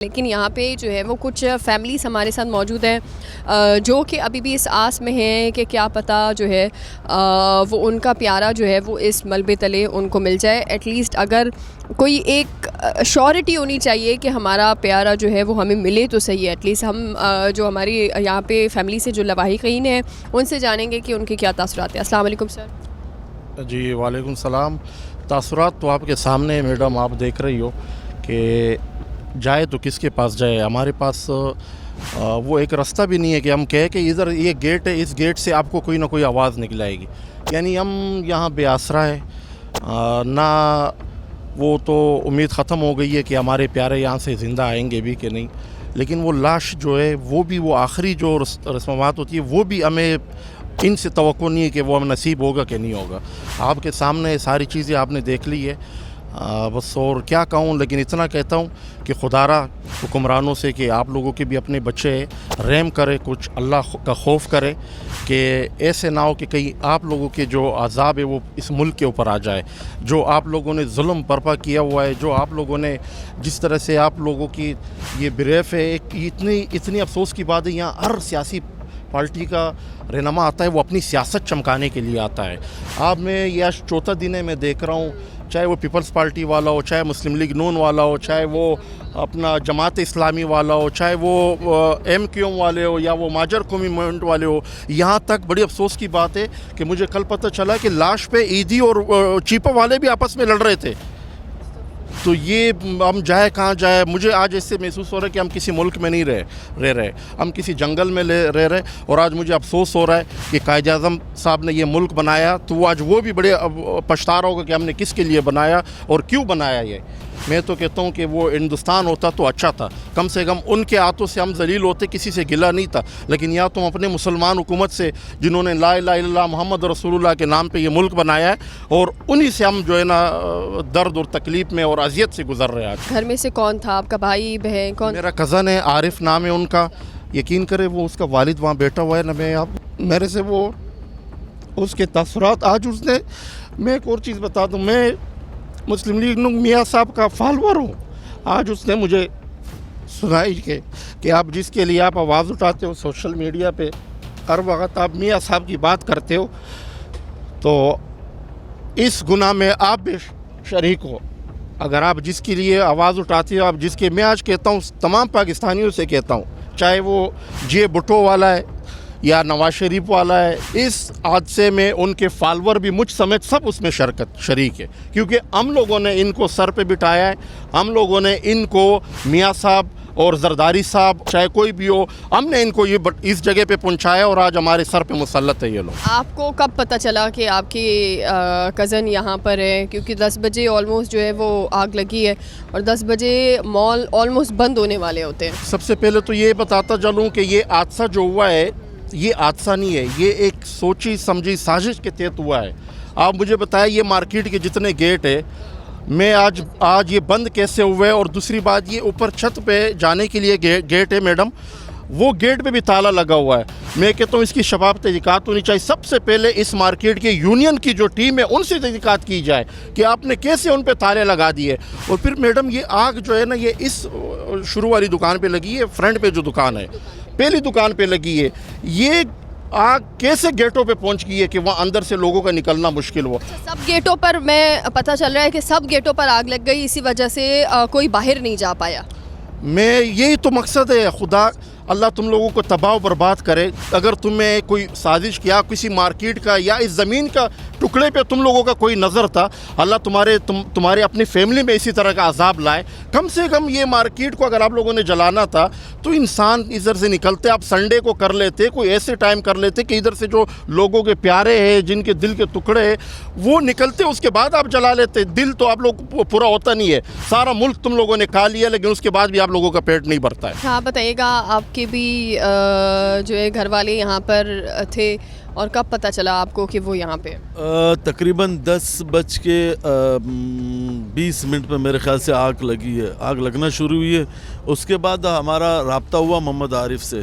لیکن یہاں پہ جو ہے وہ کچھ فیملیز ہمارے ساتھ موجود ہیں جو کہ ابھی بھی اس آس میں ہیں کہ کیا پتہ جو ہے وہ ان کا پیارا جو ہے وہ اس ملبے تلے ان کو مل جائے. ایٹ لیسٹ اگر کوئی ایک شیورٹی ہونی چاہیے کہ ہمارا پیارا جو ہے وہ ہمیں ملے تو صحیح ہے. ایٹ لیسٹ ہم جو ہماری یہاں پہ فیملی سے جو لواحقین ہیں ان سے جانیں گے کہ ان کے کیا تاثرات ہیں. السلام علیکم سر. جی وعلیکم السلام. تاثرات تو آپ کے سامنے میڈم آپ دیکھ رہی ہو کہ جائے تو کس کے پاس جائے. ہمارے پاس وہ ایک راستہ بھی نہیں ہے کہ ہم کہیں کہ ادھر یہ گیٹ ہے, اس گیٹ سے آپ کو کوئی نہ کوئی آواز نکل آئے گی. یعنی ہم یہاں بے آسرا ہے. نہ وہ تو امید ختم ہو گئی ہے کہ ہمارے پیارے یہاں سے زندہ آئیں گے بھی کہ نہیں, لیکن وہ لاش جو ہے وہ بھی وہ آخری جو رسومات ہوتی ہے وہ بھی ہمیں ان سے توقع نہیں ہے کہ وہ ہمیں نصیب ہوگا کہ نہیں ہوگا. آپ کے سامنے ساری چیزیں آپ نے دیکھ لی ہے. بس اور کیا کہوں, لیکن اتنا کہتا ہوں کہ خدا را حکمرانوں سے کہ آپ لوگوں کے بھی اپنے بچے رحم کرے, کچھ اللہ کا خوف کرے کہ ایسے نہ ہو کہ کہیں آپ لوگوں کے جو عذاب ہے وہ اس ملک کے اوپر آ جائے. جو آپ لوگوں نے ظلم برپا کیا ہوا ہے, جو آپ لوگوں نے جس طرح سے آپ لوگوں کی یہ بریف ہے, ایک اتنی افسوس کی بات ہے یہاں ہر سیاسی پارٹی کا رہنما آتا ہے وہ اپنی سیاست چمکانے کے لیے آتا ہے. آپ میں یہ چوتھا دن ہے میں دیکھ رہا ہوں, چاہے وہ پیپلز پارٹی والا ہو, چاہے مسلم لیگ نون والا ہو, چاہے وہ اپنا جماعت اسلامی والا ہو, چاہے وہ ایم کیو ایم والے ہو یا وہ ماجر قومی موومنٹ والے ہو. یہاں تک بڑی افسوس کی بات ہے کہ مجھے کل پتہ چلا کہ لاش پہ عیدی اور چیپا والے بھی آپس میں لڑ رہے تھے. تو یہ ہم جائے کہاں جائے. مجھے آج اس سے محسوس ہو رہا ہے کہ ہم کسی ملک میں نہیں رہ رہے, ہم کسی جنگل میں رہ رہے. اور آج مجھے افسوس ہو رہا ہے کہ قائد اعظم صاحب نے یہ ملک بنایا تو وہ آج وہ بھی بڑے پچھتا رہا ہوگا کہ ہم نے کس کے لیے بنایا اور کیوں بنایا. یہ میں تو کہتا ہوں کہ وہ ہندوستان ہوتا تو اچھا تھا, کم سے کم ان کے ہاتھوں سے ہم ذلیل ہوتے, کسی سے گلہ نہیں تھا. لیکن یا تو ہم اپنے مسلمان حکومت سے جنہوں نے لا الہ الا اللہ محمد رسول اللہ کے نام پہ یہ ملک بنایا ہے, اور انہی سے ہم جو ہے نا درد اور تکلیف میں اور اذیت سے گزر رہے ہیں. گھر میں سے کون تھا آپ کا بھائی بہن کون؟ میرا کزن ہے, عارف نام ہے ان کا. یقین کرے وہ اس کا والد وہاں بیٹھا ہوا ہے نا. میں اب میرے سے وہ اس کے تاثرات آج اس نے, میں ایک اور چیز بتا دوں, میں مسلم لیگ میاں صاحب کا فالوور ہوں. آج اس نے مجھے سنائی کہ آپ جس کے لیے آپ آواز اٹھاتے ہو سوشل میڈیا پہ, ہر وقت آپ میاں صاحب کی بات کرتے ہو, تو اس گناہ میں آپ بھی شریک ہو. اگر آپ جس کے لیے آواز اٹھاتے ہو, آپ جس کے, میں آج کہتا ہوں تمام پاکستانیوں سے کہتا ہوں, چاہے وہ جے بھٹو والا ہے یا نواز شریف والا ہے, اس حادثے میں ان کے فالور بھی مجھ سمیت سب اس میں شریک ہے. کیونکہ ہم لوگوں نے ان کو سر پہ بٹھایا ہے, ہم لوگوں نے ان کو میاں صاحب اور زرداری صاحب چاہے کوئی بھی ہو, ہم نے ان کو یہ اس جگہ پہ پہنچایا اور آج ہمارے سر پہ مسلط ہے یہ لوگ. آپ کو کب پتہ چلا کہ آپ کی کزن یہاں پر ہے؟ کیونکہ 10 بجے آلموسٹ جو ہے وہ آگ لگی ہے اور 10 بجے مال آلموسٹ بند ہونے والے ہوتے ہیں. سب سے پہلے تو یہ بتاتا چلوں کہ یہ حادثہ جو ہوا ہے یہ حادثہ نہیں ہے, یہ ایک سوچی سمجھی سازش کے تحت ہوا ہے. آپ مجھے بتائیں یہ مارکیٹ کے جتنے گیٹ ہے, میں آج یہ بند کیسے ہوئے؟ اور دوسری بات یہ اوپر چھت پہ جانے کے لیے گیٹ ہے میڈم, وہ گیٹ پہ بھی تالا لگا ہوا ہے. میں کہتا ہوں اس کی شفاف تحقیقات ہونی چاہیے. سب سے پہلے اس مارکیٹ کے یونین کی جو ٹیم ہے ان سے تحقیقات کی جائے کہ آپ نے کیسے ان پہ تالے لگا دیے. اور پھر میڈم یہ آگ جو ہے نا یہ اس شروع والی دکان پہ لگی ہے, فرنٹ پہ جو دکان ہے پہلی دکان پہ لگی ہے. یہ آگ کیسے گیٹوں پہ پہنچ گئی ہے کہ وہاں اندر سے لوگوں کا نکلنا مشکل ہوا؟ سب گیٹوں پر میں پتہ چل رہا ہے کہ سب گیٹوں پر آگ لگ گئی, اسی وجہ سے کوئی باہر نہیں جا پایا. میں یہی تو مقصد ہے. خدا اللہ تم لوگوں کو تباہ و برباد کرے. اگر تمہیں کوئی سازش کیا کسی مارکیٹ کا یا اس زمین کا ٹکڑے پہ تم لوگوں کا کوئی نظر تھا, اللہ تمہارے اپنی فیملی میں اسی طرح کا عذاب لائے. کم سے کم یہ مارکیٹ کو اگر آپ لوگوں نے جلانا تھا تو انسان ادھر سے نکلتے, آپ سنڈے کو کر لیتے, کوئی ایسے ٹائم کر لیتے کہ ادھر سے جو لوگوں کے پیارے ہیں جن کے دل کے ٹکڑے ہیں وہ نکلتے, اس کے بعد آپ جلا لیتے. دل تو آپ لوگ پورا ہوتا نہیں ہے, سارا ملک تم لوگوں نے کھا لیا لیکن اس کے بعد بھی آپ لوگوں کا پیٹ نہیں بھرتا ہے. ہاں بتائیے گا, آپ کے بھی جو ہے گھر والے یہاں پر تھے اور کب پتہ چلا آپ کو کہ وہ یہاں پہ؟ تقریباً 10:20 پہ میرے خیال سے آگ لگی ہے, آگ لگنا شروع ہوئی ہے. اس کے بعد ہمارا رابطہ ہوا محمد عارف سے,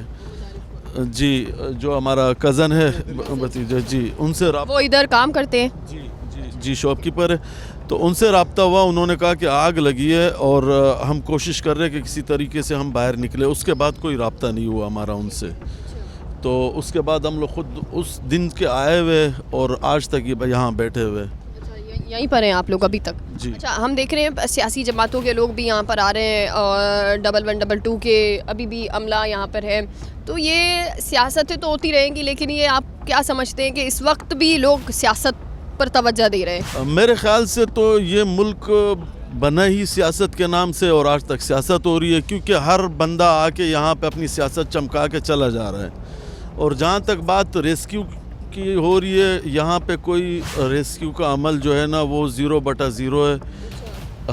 جی جو ہمارا کزن ہے بھتیجا, جی ان سے وہ ادھر کام کرتے ہیں؟ جی شاپ کیپر ہے. تو ان سے رابطہ ہوا, انہوں نے کہا کہ آگ لگی ہے اور ہم کوشش کر رہے ہیں کہ کسی طریقے سے ہم باہر نکلے. اس کے بعد کوئی رابطہ نہیں ہوا ہمارا ان سے. تو اس کے بعد ہم لوگ خود اس دن کے آئے ہوئے اور آج تک یہاں بیٹھے ہوئے. یہیں پر ہیں آپ لوگ ابھی تک؟ جی. اچھا, ہم دیکھ رہے ہیں سیاسی جماعتوں کے لوگ بھی یہاں پر آ رہے ہیں اور 1122 کے ابھی بھی عملہ یہاں پر ہے. تو یہ سیاستیں تو ہوتی رہیں گی, لیکن یہ آپ کیا سمجھتے ہیں کہ اس وقت بھی لوگ سیاست پر توجہ دے رہے ہیں؟ میرے خیال سے تو یہ ملک بنا ہی سیاست کے نام سے, اور آج تک سیاست ہو رہی ہے, کیونکہ ہر بندہ آ کے یہاں پہ اپنی سیاست چمکا کے چلا جا رہا ہے. اور جہاں تک بات ریسکیو کی ہو رہی ہے, یہاں پہ کوئی ریسکیو کا عمل جو ہے نا وہ 0/0 ہے.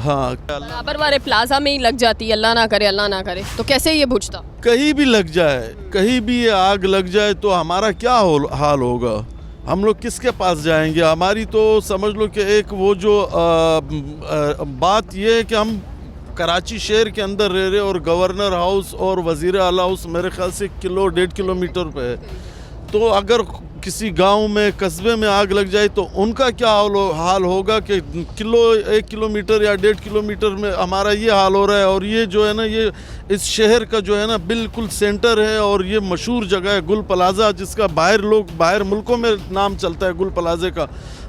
ہاں, برابر والے پلازا میں ہی لگ جاتی ہے, اللہ نہ کرے اللہ نہ کرے, تو کیسے یہ بجھتا؟ کہیں بھی لگ جائے, کہیں بھی یہ آگ لگ جائے تو ہمارا کیا حال ہوگا؟ ہم لوگ کس کے پاس جائیں گے؟ ہماری تو سمجھ لو کہ ایک وہ جو بات یہ ہے کہ ہم کراچی شہر کے اندر رہ رہے اور گورنر ہاؤس اور وزیر اعلیٰ ہاؤس میرے خیال سے 1.5 کلومیٹر پہ ہے. تو اگر کسی گاؤں میں قصبے میں آگ لگ جائے تو ان کا کیا حال ہوگا کہ 1 کلومیٹر یا 1.5 کلومیٹر میں ہمارا یہ حال ہو رہا ہے. اور یہ جو ہے نا یہ اس شہر کا جو ہے نا بالکل سینٹر ہے, اور یہ مشہور جگہ ہے گل پلازا, جس کا باہر ملکوں میں نام چلتا ہے گل پلازے کا.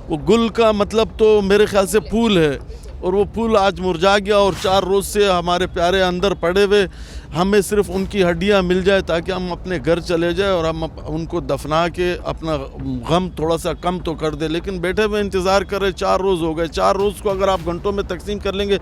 وہ گل کا مطلب تو میرے خیال سے پھول ہے, اور وہ پھول آج مرجھا گیا, اور 4 روز سے ہمارے پیارے اندر پڑے ہوئے. ہمیں صرف ان کی ہڈیاں مل جائے تاکہ ہم اپنے گھر چلے جائیں اور ہم ان کو دفنا کے اپنا غم تھوڑا سا کم تو کر دیں. لیکن بیٹھے ہوئے انتظار کر رہے, 4 روز ہو گئے. 4 روز کو اگر آپ گھنٹوں میں تقسیم کر لیں گے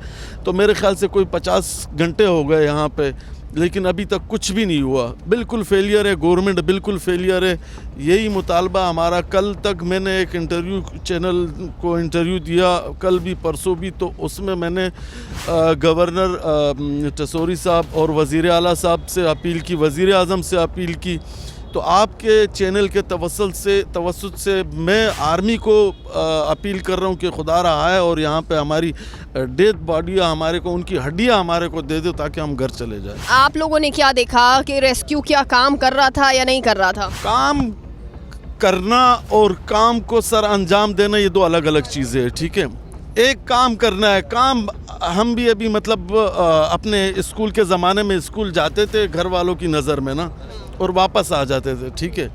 تو میرے خیال سے کوئی 50 گھنٹے ہو گئے یہاں پہ, لیکن ابھی تک کچھ بھی نہیں ہوا. بالکل فیلئر ہے گورنمنٹ, بالکل فیلئر ہے. یہی مطالبہ ہمارا. کل تک میں نے ایک انٹرویو چینل کو انٹرویو دیا, کل بھی پرسوں بھی, تو اس میں نے گورنر ٹسوری صاحب اور وزیر اعلیٰ صاحب سے اپیل کی, وزیر اعظم سے اپیل کی. تو آپ کے چینل کے توسط سے میں آرمی کو اپیل کر رہا ہوں کہ خدا رہا ہے اور یہاں پہ ہماری ڈیتھ باڈیاں ہمارے کو, ان کی ہڈیاں ہمارے کو دے دو تاکہ ہم گھر چلے جائیں. آپ لوگوں نے کیا دیکھا کہ ریسکیو کیا کام کر رہا تھا یا نہیں کر رہا تھا؟ کام کرنا اور کام کو سر انجام دینا یہ 2 الگ الگ چیزیں ہیں, ٹھیک ہے. ایک کام کرنا ہے, کام ہم بھی ابھی مطلب اپنے اسکول کے زمانے میں اسکول جاتے تھے گھر والوں کی نظر میں نا, اور واپس آ جاتے تھے, ٹھیک ہے.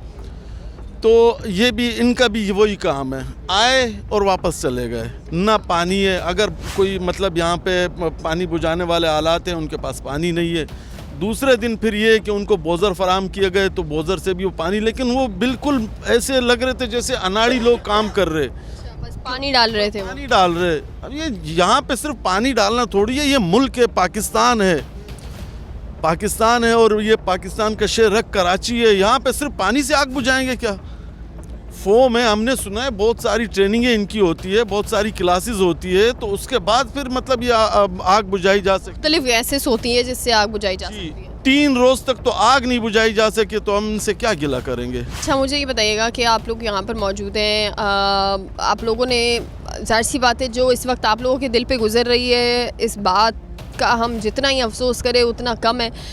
تو یہ بھی ان کا بھی وہی کام ہے, آئے اور واپس چلے گئے. نہ پانی ہے, اگر کوئی مطلب یہاں پہ پانی بجھانے والے آلات ہیں, ان کے پاس پانی نہیں ہے. دوسرے دن پھر یہ ہے کہ ان کو بوزر فراہم کیے گئے تو بوزر سے بھی وہ پانی, لیکن وہ بالکل ایسے لگ رہے تھے جیسے اناڑی لوگ کام کر رہے, پانی ڈال رہے تھے, پانی ڈال رہے. اب یہ یہاں پہ صرف پانی ڈالنا تھوڑی ہے, یہ ملک ہے, پاکستان ہے, پاکستان ہے, اور یہ پاکستان کا شہر ہے کراچی ہے. یہاں پہ صرف پانی سے آگ بجھائیں گے کیا؟ فوم ہے, ہم نے سنا ہے بہت ساری ٹریننگیں ان کی ہوتی ہے, بہت ساری کلاسز ہوتی ہے, تو اس کے بعد پھر مطلب یہ آگ بجھائی جا سکتی ہے. مختلف گیسز ہوتی ہیں جس سے آگ بجھائی جا سکتی ہے. 3 روز تک تو آگ نہیں بجھائی جا سکے تو ہم ان سے کیا گلہ کریں گے؟ اچھا, مجھے یہ بتائیے گا کہ آپ لوگ یہاں پر موجود ہیں, آپ لوگوں نے ظاہر سی بات ہے جو اس وقت آپ لوگوں کے دل پہ گزر رہی ہے, اس بات کا ہم جتنا ہی افسوس کریں اتنا کم ہے.